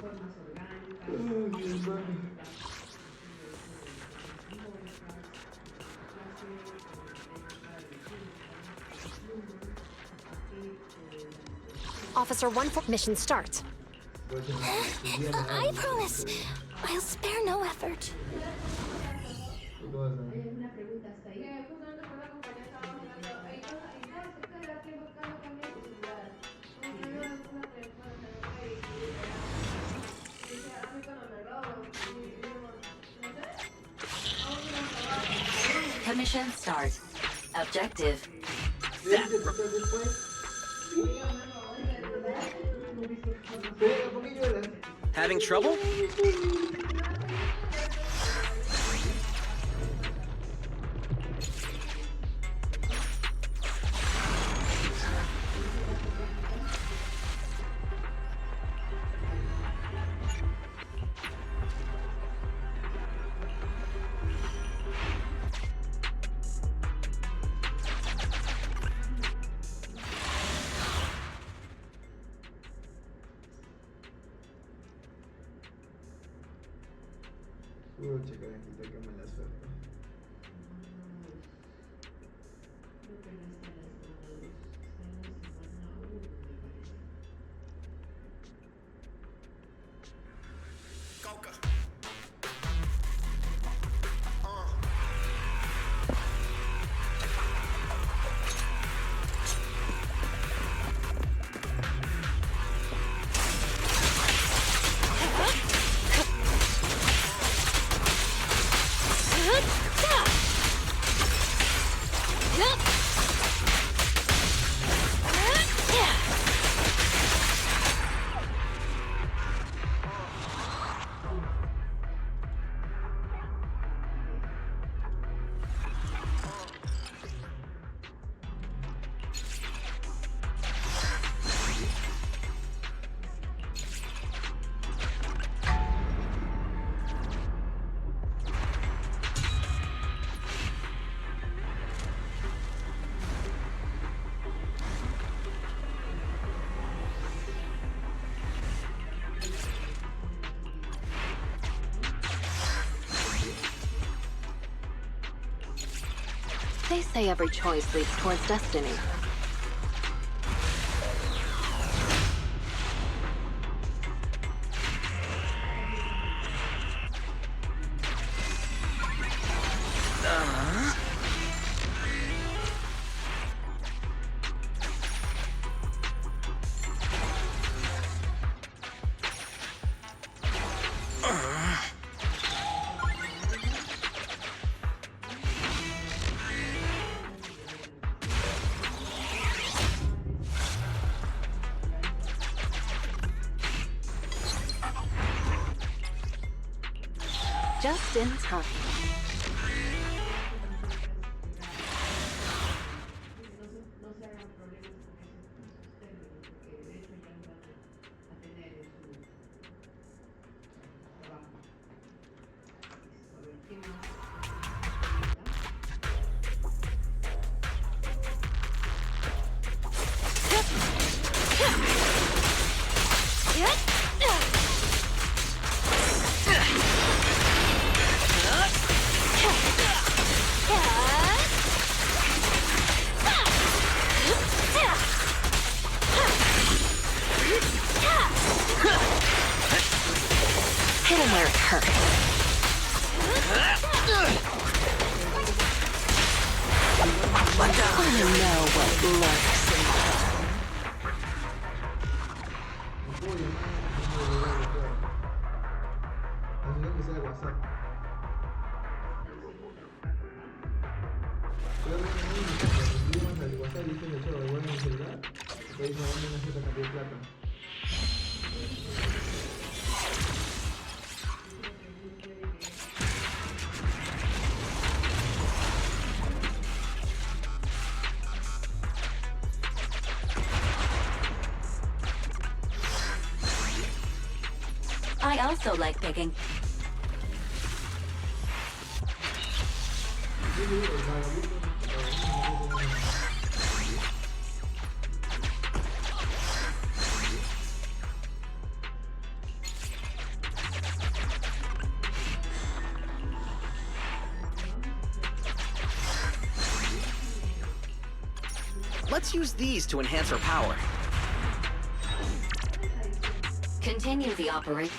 Mi hermano. Officer 1 mission start. I promise, I'll spare no effort. ¿Qué cosa? Commission start. Objective. Having trouble? Pucha, carajita, qué mala suerte. They say every choice leads towards destiny. Just in time. Hit him where it hurts. I know what lurks in Así que sea WhatsApp. Pero no me al WhatsApp y dice hecho de bueno en el celular. Que dice dame una cierta cantidad de plata. I also like picking. Let's use these to enhance our power. Continue the operation.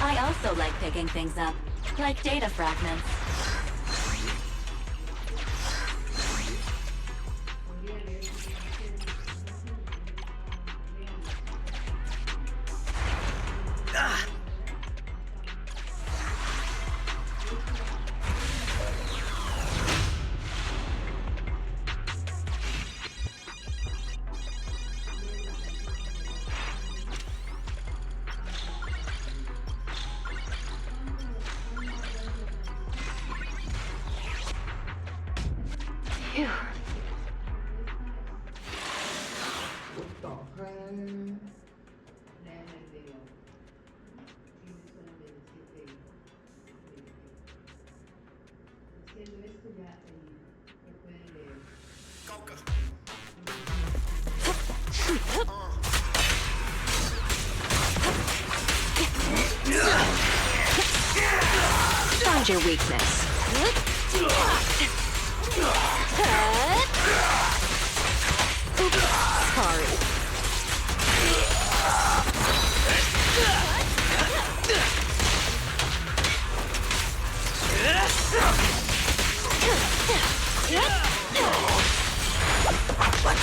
I also like picking things up, like data fragments. Phew. ต่อค่ะ Find your weakness. Oops, sorry.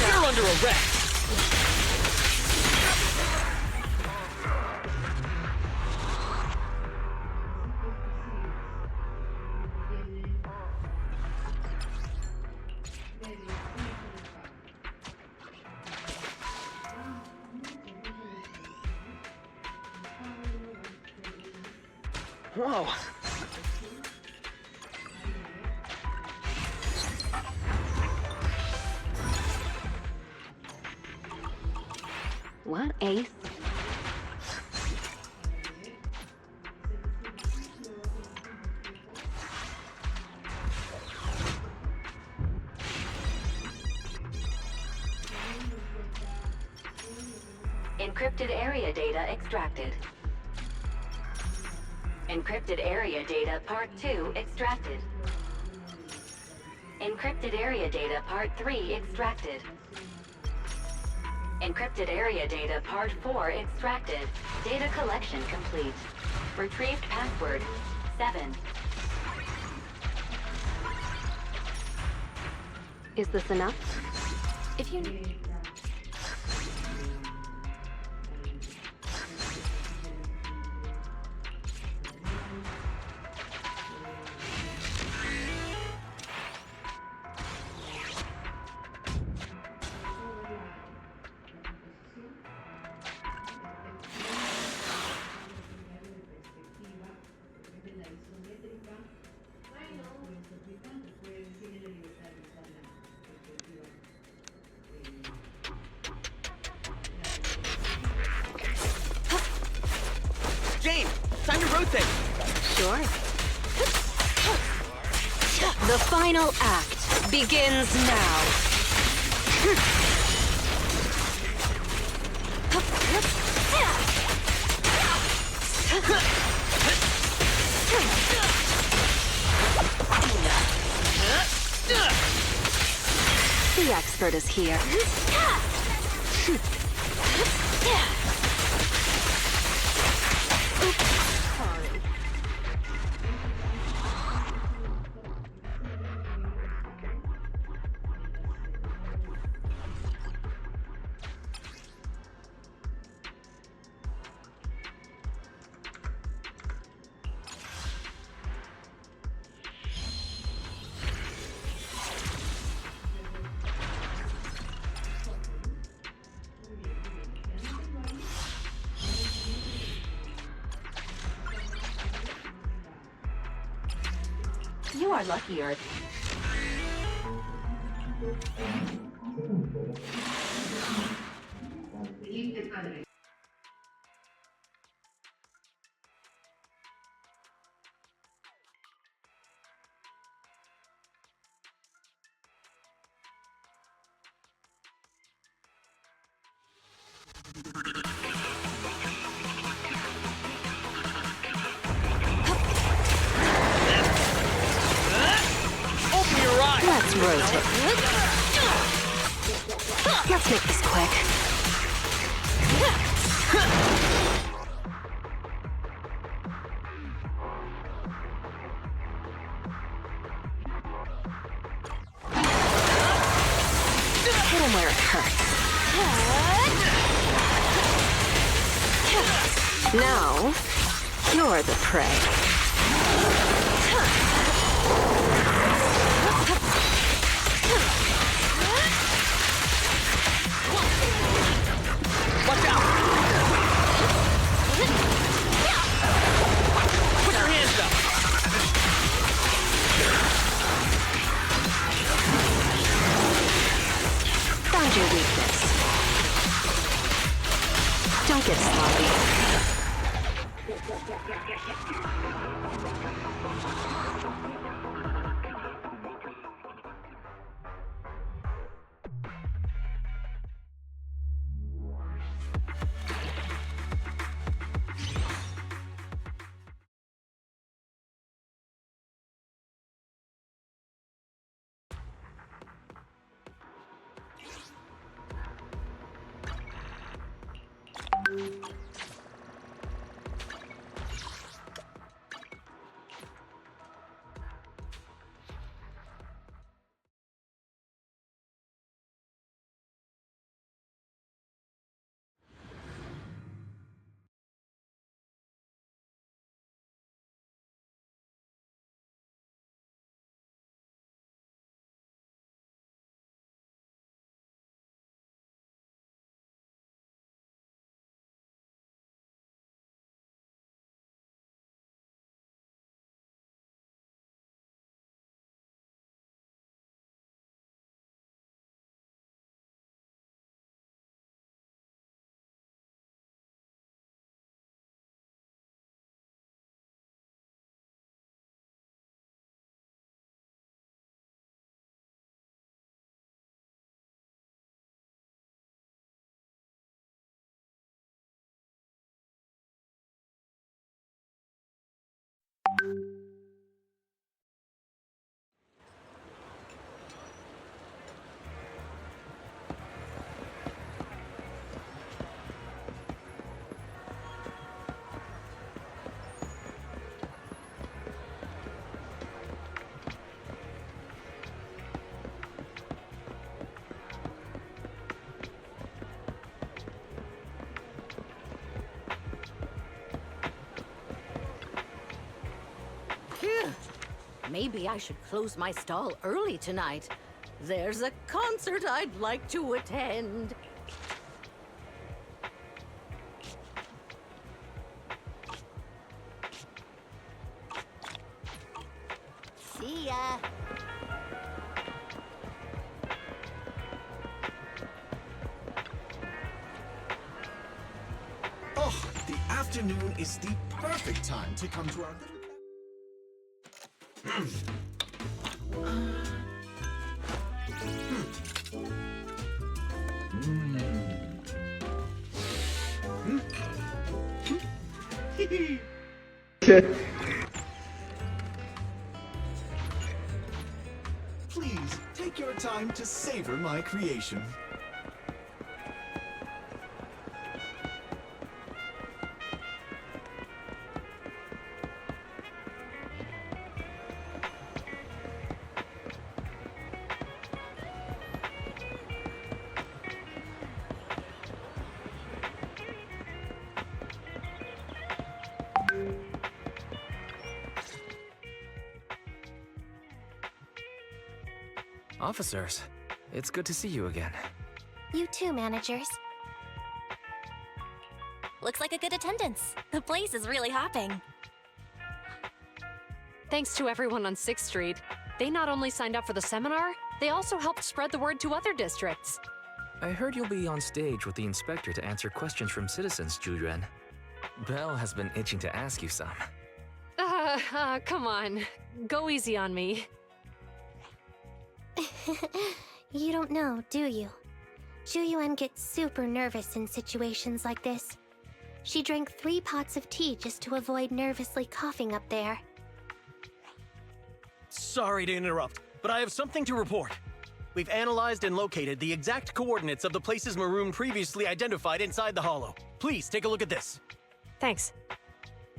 You're under arrest! Whoa. What, Ace? Encrypted area data extracted. Encrypted area data Part 2 extracted. Encrypted area data Part 3 extracted. Encrypted area data Part 4 extracted. Data collection complete. Retrieved password 7. Is this enough? If you need... Jane, time to rotate! Sure. The final act begins now. The expert is here. You are lucky, Earth. Open your eyes! Let's rotate. Let's make this quick. Hit him where it hurts. Now, you're the prey. Watch out! Put your hands up! Found your weakness. Don't get sloppy. Maybe I should close my stall early tonight. There's a concert I'd like to attend. See ya. Oh, the afternoon is the perfect time to come to our little... Please, take your time to savor my creation. Officers, it's good to see you again. You too, managers. Looks like a good attendance. The place is really hopping. Thanks to everyone on 6th Street. They not only signed up for the seminar, they also helped spread the word to other districts. I heard you'll be on stage with the inspector to answer questions from citizens, Zhu. Belle has been itching to ask you some. Come on. Go easy on me. You don't know, do you? Juyuan gets super nervous in situations like this. She drank 3 pots of tea just to avoid nervously coughing up there. Sorry to interrupt, but I have something to report. We've analyzed and located the exact coordinates of the places Maroon previously identified inside the Hollow. Please take a look at this. Thanks.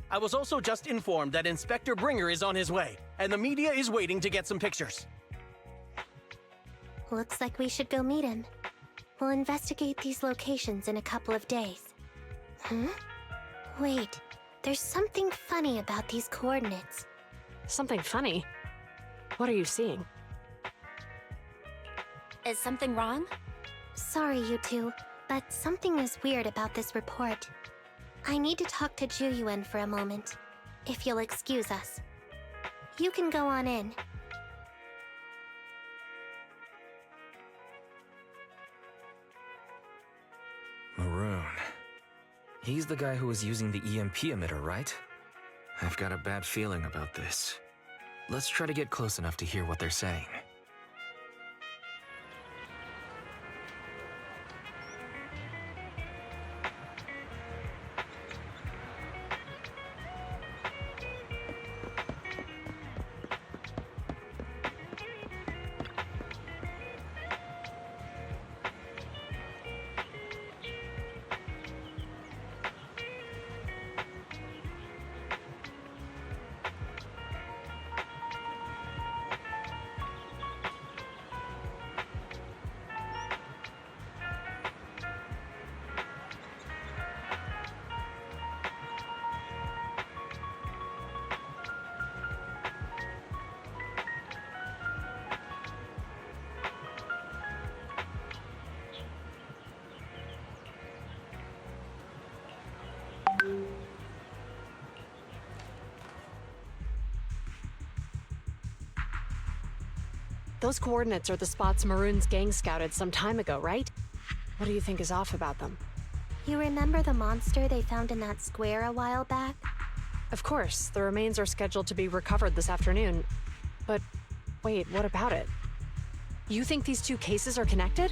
I was also just informed that Inspector Bringer is on his way, and the media is waiting to get some pictures. Looks like we should go meet him. We'll investigate these locations in a couple of days. Huh? Wait, there's something funny about these coordinates. Something funny? What are you seeing? Is something wrong? Sorry, you two, but something is weird about this report. I need to talk to Juyuan for a moment, if you'll excuse us. You can go on in. Maroon. He's the guy who was using the EMP emitter, right? I've got a bad feeling about this. Let's try to get close enough to hear what they're saying. Those coordinates are the spots Maroon's gang scouted some time ago, right? What do you think is off about them? You remember the monster they found in that square a while back? Of course, the remains are scheduled to be recovered this afternoon. But wait, what about it? You think these two cases are connected?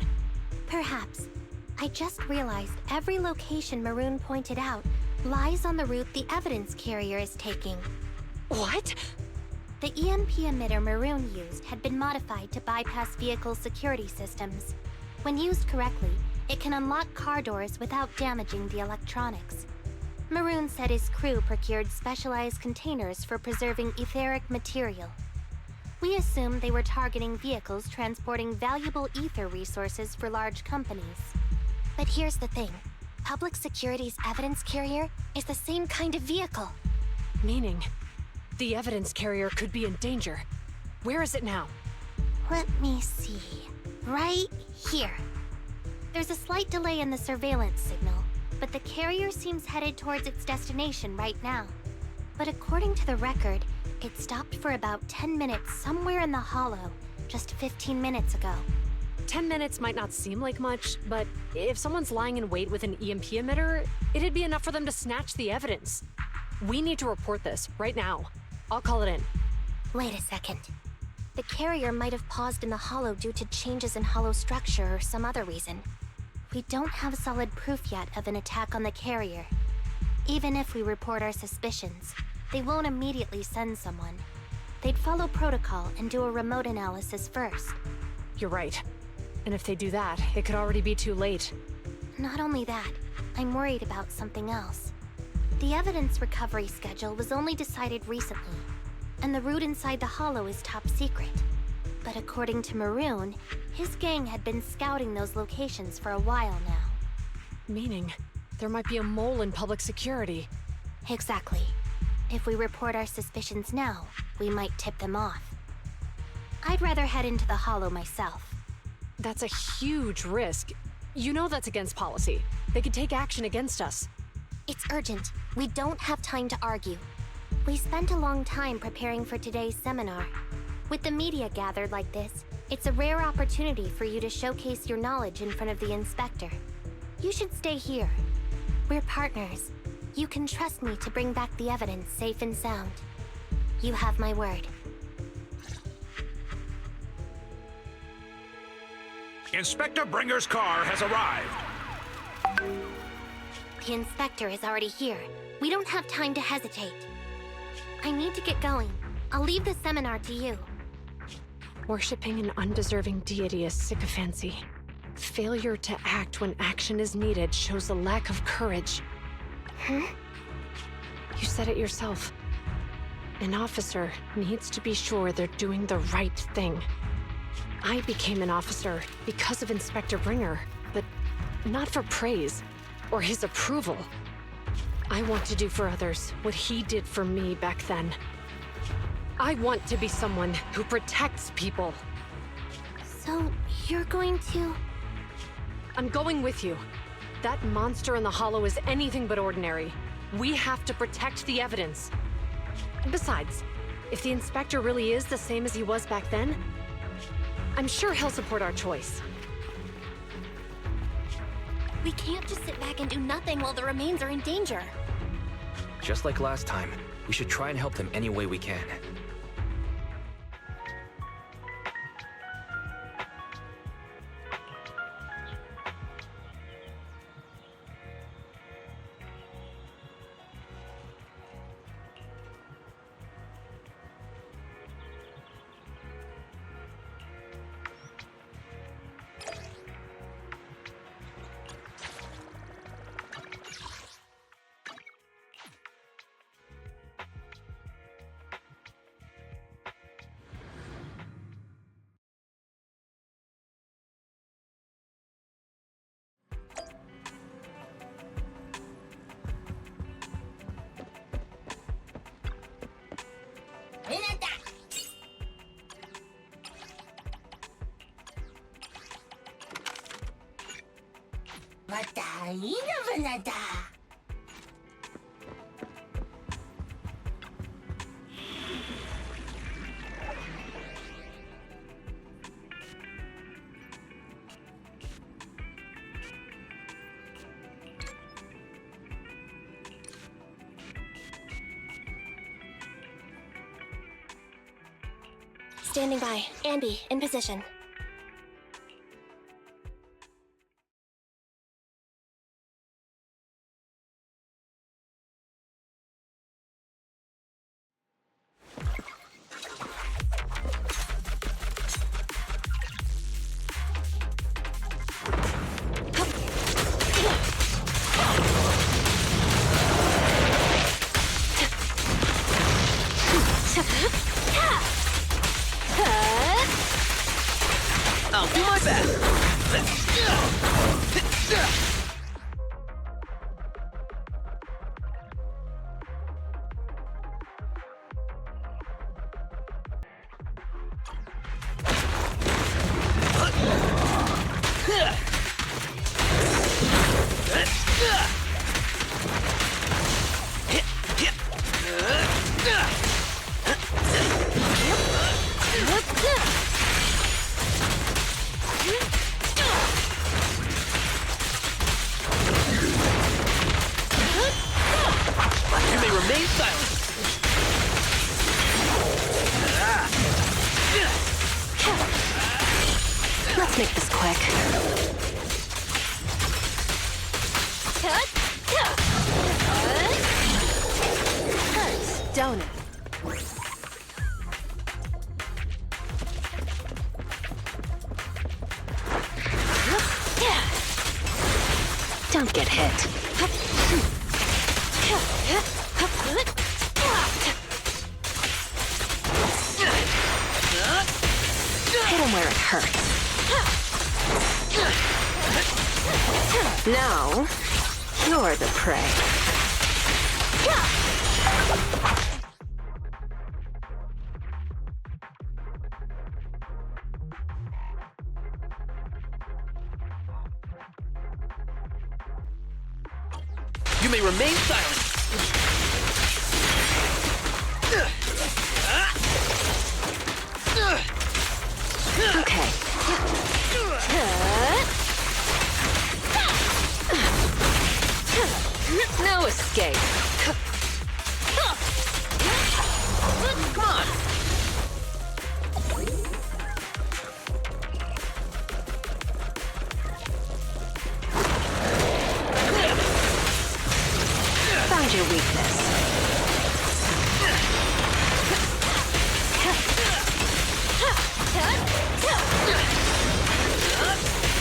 Perhaps. I just realized every location Maroon pointed out lies on the route the evidence carrier is taking. What? The EMP emitter Maroon used had been modified to bypass vehicle security systems. When used correctly, it can unlock car doors without damaging the electronics. Maroon said his crew procured specialized containers for preserving etheric material. We assumed they were targeting vehicles transporting valuable ether resources for large companies. But here's the thing. Public Security's evidence carrier is the same kind of vehicle. Meaning, the evidence carrier could be in danger. Where is it now? Let me see. Right here. There's a slight delay in the surveillance signal, but the carrier seems headed towards its destination right now. But according to the record, it stopped for about 10 minutes somewhere in the Hollow, just 15 minutes ago. 10 minutes might not seem like much, but if someone's lying in wait with an EMP emitter, it'd be enough for them to snatch the evidence. We need to report this right now. I'll call it in. Wait a second. The carrier might have paused in the Hollow due to changes in Hollow structure or some other reason. We don't have solid proof yet of an attack on the carrier. Even if we report our suspicions, they won't immediately send someone. They'd follow protocol and do a remote analysis first. You're right. And if they do that, it could already be too late. Not only that, I'm worried about something else. The evidence recovery schedule was only decided recently, and the route inside the Hollow is top secret. But according to Maroon, his gang had been scouting those locations for a while now. Meaning, there might be a mole in public security. Exactly. If we report our suspicions now, we might tip them off. I'd rather head into the Hollow myself. That's a huge risk. You know that's against policy. They could take action against us. It's urgent. We don't have time to argue. We spent a long time preparing for today's seminar. With the media gathered like this, it's a rare opportunity for you to showcase your knowledge in front of the inspector. You should stay here. We're partners. You can trust me to bring back the evidence safe and sound. You have my word. Inspector Bringer's car has arrived. The inspector is already here. We don't have time to hesitate. I need to get going. I'll leave the seminar to you. Worshipping an undeserving deity is sycophancy. Failure to act when action is needed shows a lack of courage. Huh? You said it yourself. An officer needs to be sure they're doing the right thing. I became an officer because of Inspector Bringer, but not for praise or his approval. I want to do for others what he did for me back then. I want to be someone who protects people. So, you're going to... I'm going with you. That monster in the hollow is anything but ordinary. We have to protect the evidence. Besides, if the inspector really is the same as he was back then, I'm sure he'll support our choice. We can't just sit back and do nothing while the remains are in danger. Just like last time, we should try and help them any way we can. Standing by. Andy, in position. I'll do my best. You may remain silent. Let's make this quick. Hurts, don't it? Don't get hit. Hit him where it hurts. Now, you're the prey. You may remain silent. Okay. No escape. Come on. Found your weakness.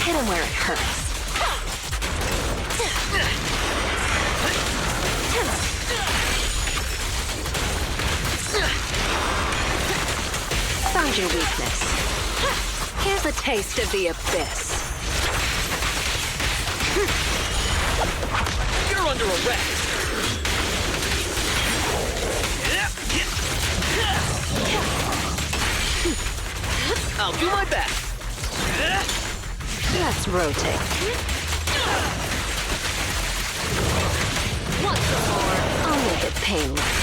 Hit him where it hurts. Found your weakness. Here's a taste of the abyss. You're under arrest. I'll do my best. Let's rotate. Once more. I'll make it painless.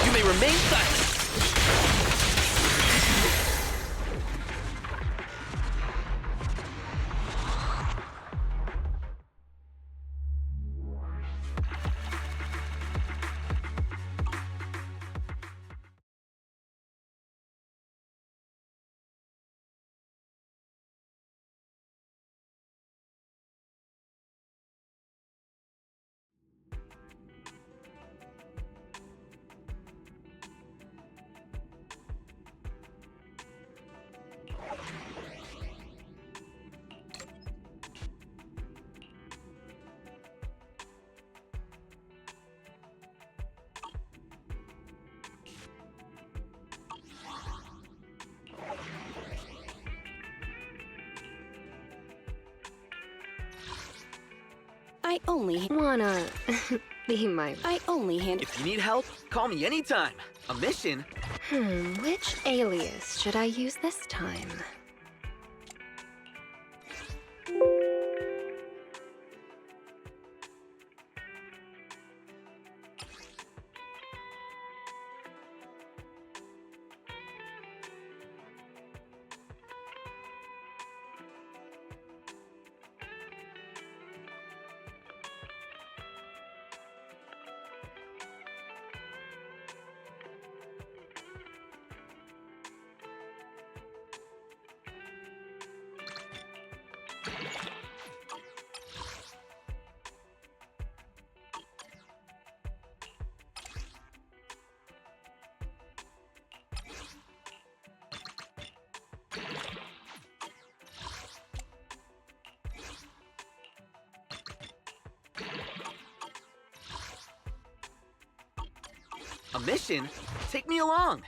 You may remain silent. I only Wanna be my... I only hand. If you need help, call me anytime. A mission? Which alias should I use this time? A mission? Take me along.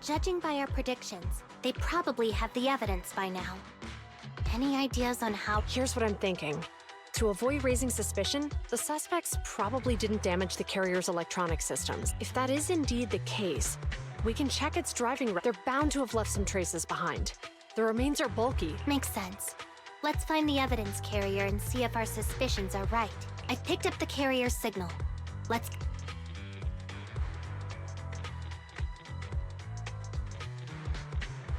Judging by our predictions, they probably have the evidence by now. Any ideas on how? Here's what I'm thinking. To avoid raising suspicion, the suspects probably didn't damage the carrier's electronic systems. If that is indeed the case, we can check its driving record. They're bound to have left some traces behind. The remains are bulky. Makes sense. Let's find the evidence carrier and see if our suspicions are right. I picked up the carrier's signal. Let's...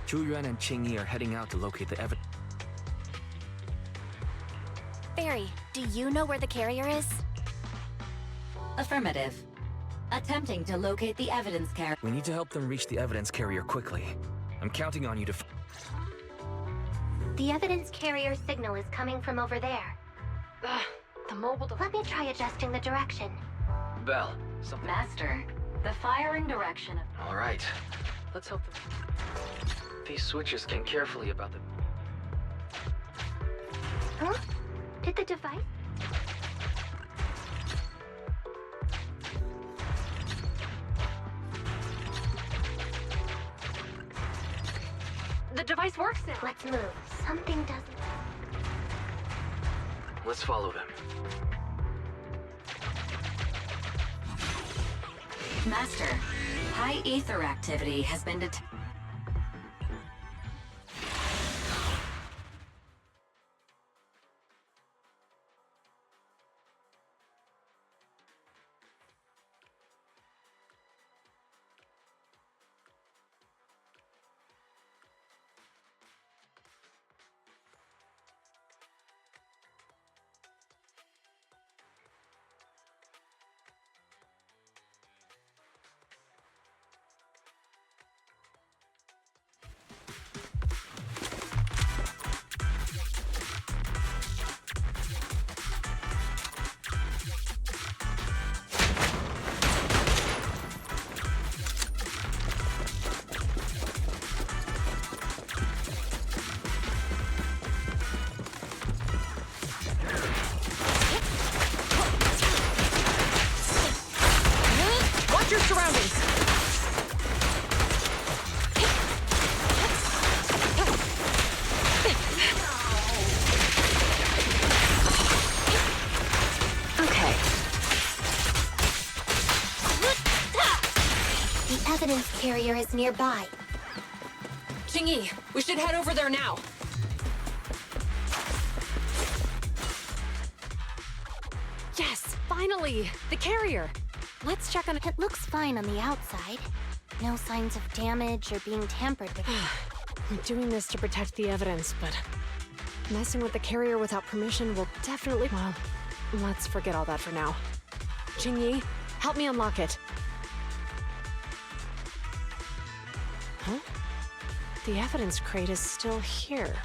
Zhu Yuan and Qing Yi are heading out to locate the evidence. Barry, do you know where the carrier is? Affirmative. Attempting to locate the evidence carrier. We need to help them reach the evidence carrier quickly. I'm counting on you to... The evidence carrier signal is coming from over there. Ugh, the mobile device. Let me try adjusting the direction. Belle, something... Master, the firing direction. All right. Let's help them. These switches scan carefully about the... Huh? Did the device? The device works now. Let's move. Something doesn't... Let's follow them. Master, high ether activity has been detected. The evidence carrier is nearby. Jingyi, we should head over there now. Yes, finally! The carrier! Let's check on it. It looks fine on the outside. No signs of damage or being tampered with. We're doing this to protect the evidence, but messing with the carrier without permission will definitely... Well, let's forget all that for now. Jingyi, help me unlock it. Huh? The evidence crate is still here.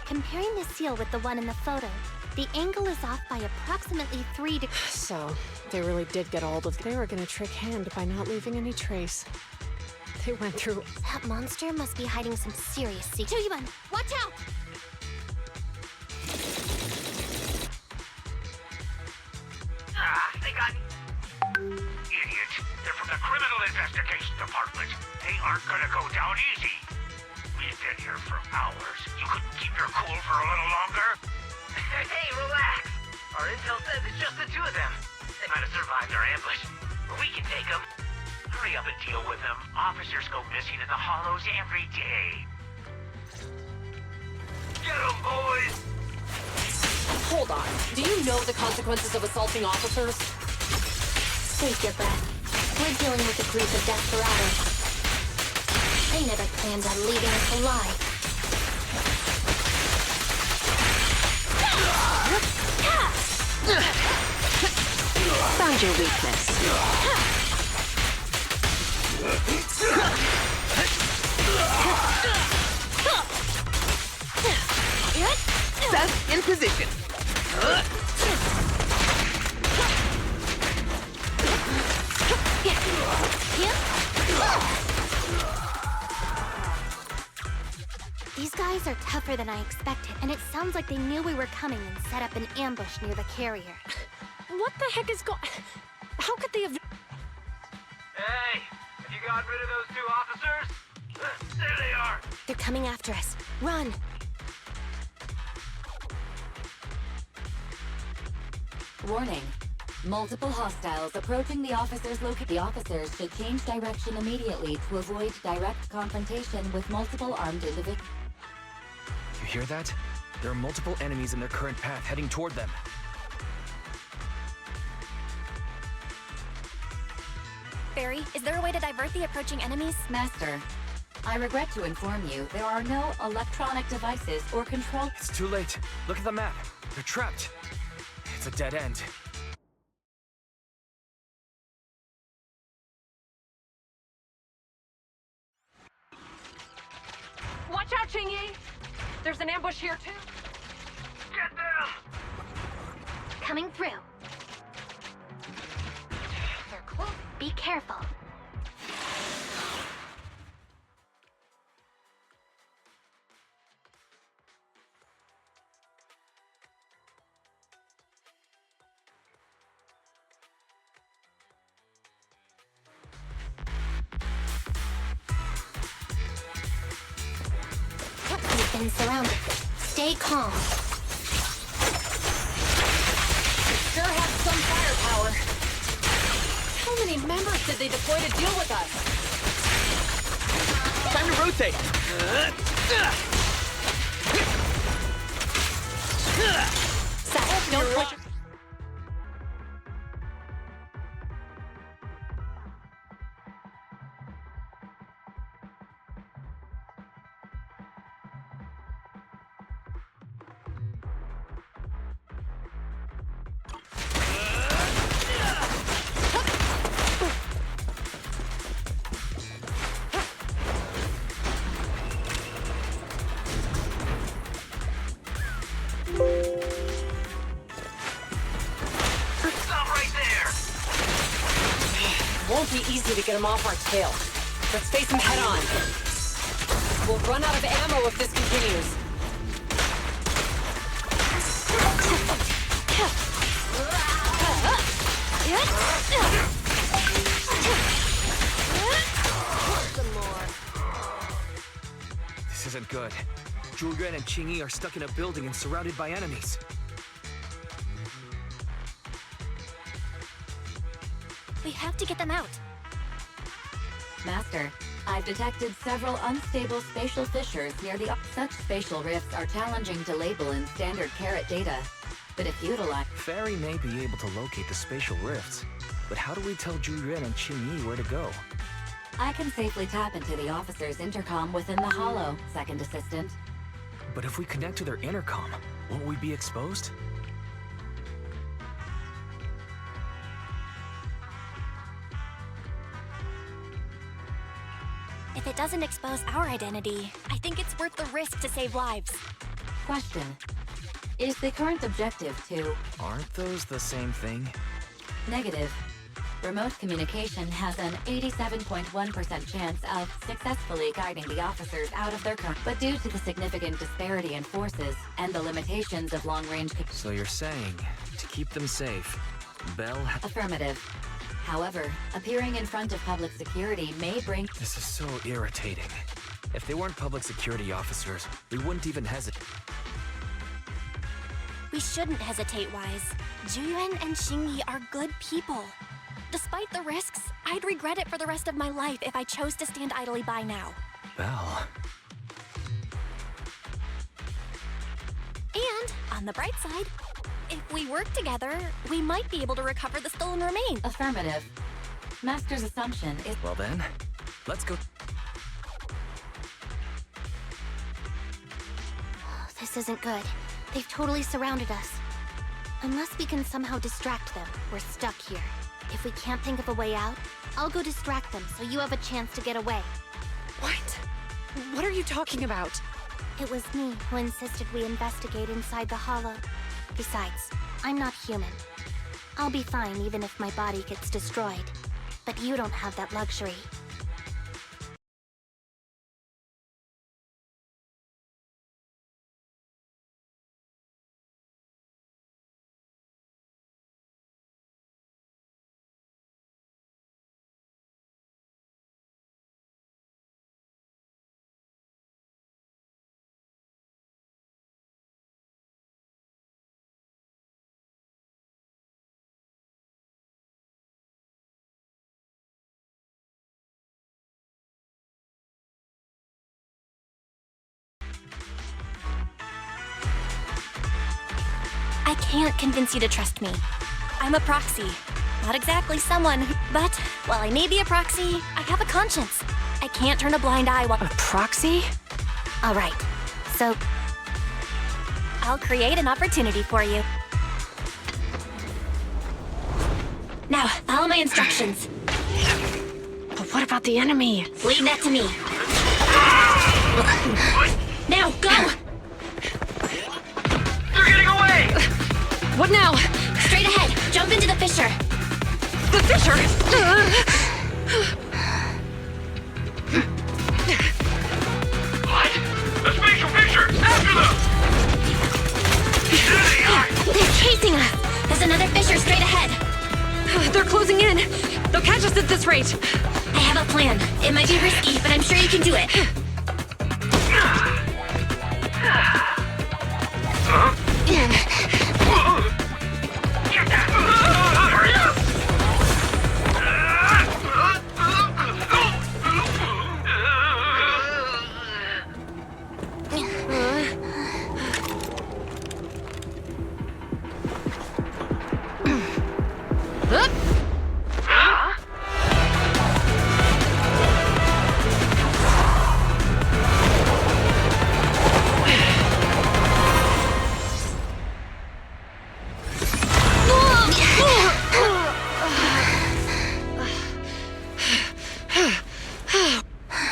Comparing the seal with the one in the photo, the angle is off by approximately 3 degrees. So, they really did get a hold of... They were gonna trick Hand by not leaving any trace. They went through... That monster must be hiding some serious secrets. Chuyiban, watch out! They got... Idiots. They're from the Criminal Investigation Department. They aren't gonna go down easy. We've been here for hours. You couldn't keep your cool for a little longer? Hey, relax. Our intel says it's just the two of them. They might have survived our ambush, but we can take them. Hurry up and deal with them. Officers go missing in the hollows every day. Get them, boys! Hold on. Do you know the consequences of assaulting officers? Take your breath. We're dealing with a group of desperados. They never planned on leaving us alive. Found your weakness. Seth, in position. These guys are tougher than I expected, and it sounds like they knew we were coming and set up an ambush near the carrier. What the heck is going... How could they have... Hey, have you gotten rid of those two officers? There they are. They're coming after us. Run! Warning. Multiple hostiles approaching the officers' location. The officers should change direction immediately to avoid direct confrontation with multiple armed individuals. You hear that? There are multiple enemies in their current path heading toward them. Barry, is there a way to divert the approaching enemies? Master, I regret to inform you there are no electronic devices or control... It's too late. Look at the map. They're trapped. It's a dead end. Watch out, Jingyi! There's an ambush here, too. Get them! Coming through. They're close. Be careful. We've been surrounded. Stay calm. Sure have some firepower. How many members did they deploy to deal with us? Time to rotate. Seth, don't push. Won't be easy to get him off our tail. Let's face him head on. We'll run out of ammo if this continues. This isn't good. Zhu and Qingyi are stuck in a building and surrounded by enemies. We have to get them out. Master, I've detected several unstable spatial fissures near the... Such spatial rifts are challenging to label in standard carat data, but if utilized... Fairy may be able to locate the spatial rifts, but how do we tell Zhu and Qingyi where to go? I can safely tap into the officer's intercom within the hollow, Second Assistant. But if we connect to their intercom, won't we be exposed? If it doesn't expose our identity, I think it's worth the risk to save lives. Question. Is the current objective to... Aren't those the same thing? Negative. Remote communication has an 87.1% chance of successfully guiding the officers out of their current... But due to the significant disparity in forces and the limitations of long-range... So you're saying, to keep them safe, Bell... Affirmative. However, appearing in front of public security may bring... This is so irritating. If they weren't public security officers, we wouldn't even hesitate. We shouldn't hesitate, Wise. Juyuan and Qingyi are good people. Despite the risks, I'd regret it for the rest of my life if I chose to stand idly by now. Bell... And, on the bright side, if we work together, we might be able to recover the stolen remains. Affirmative. Master's assumption is... Well then, let's go. This isn't good. They've totally surrounded us. Unless we can somehow distract them, we're stuck here. If we can't think of a way out, I'll go distract them so you have a chance to get away. What? What are you talking about? It was me who insisted we investigate inside the hollow. Besides, I'm not human. I'll be fine even if my body gets destroyed. But you don't have that luxury. I can't convince you to trust me. I'm a proxy. Not exactly someone who... But, while I may be a proxy, I have a conscience. I can't turn a blind eye while... A proxy? All right. So... I'll create an opportunity for you. Now, follow my instructions. But what about the enemy? Leave that to me. Now, go! They're getting away! What now? Straight ahead. Jump into the fissure. The fissure! What? The spatial fissure! After them! There they are! They're chasing us. There's another fissure straight ahead. They're closing in. They'll catch us at this rate. I have a plan. It might be risky, but I'm sure you can do it. Hurry up!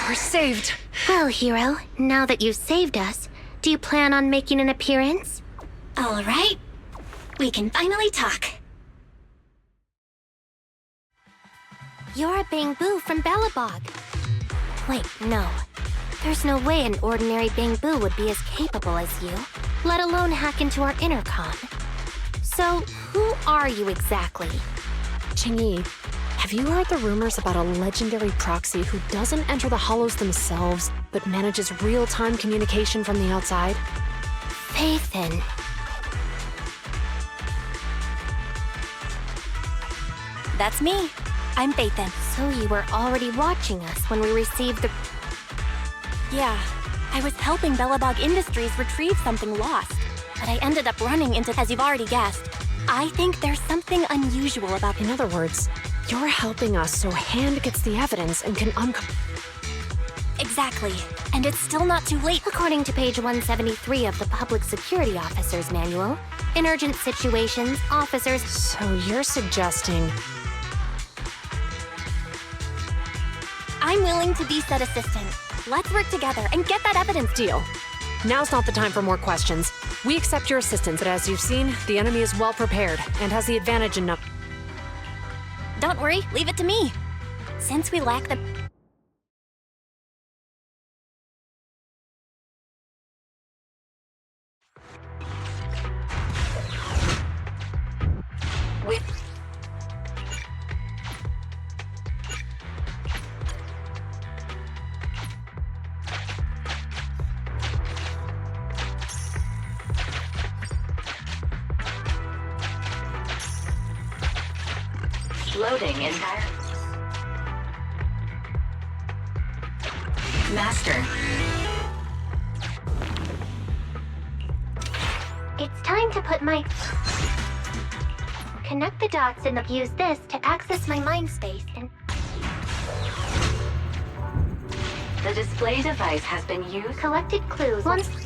We're saved. Well, hero, now that you've saved us, do you plan on making an appearance? All right. We can finally talk. You're a Bangbu from Bellabog. Wait, no. There's no way an ordinary Bangbu would be as capable as you, let alone hack into our intercom. So, who are you exactly? Qingyi, have you heard the rumors about a legendary proxy who doesn't enter the hollows themselves, but manages real-time communication from the outside? Faithin. That's me. I'm Bathan. So you were already watching us when we received the... Yeah, I was helping Bellabog Industries retrieve something lost, but I ended up running into, as you've already guessed. I think there's something unusual about... In other words, you're helping us so Hand gets the evidence and can Exactly. And it's still not too late. According to page 173 of the Public Security Officer's Manual, in urgent situations, officers... So you're suggesting... I'm willing to be said assistant. Let's work together and get that evidence. Deal. Now's not the time for more questions. We accept your assistance, but as you've seen, the enemy is well prepared and has the advantage in... Don't worry, leave it to me. Since we lack the... Loading entire... Master. It's time to put my... Connect the dots and use this to access my mind space and... The display device has been used. Collected clues. Once...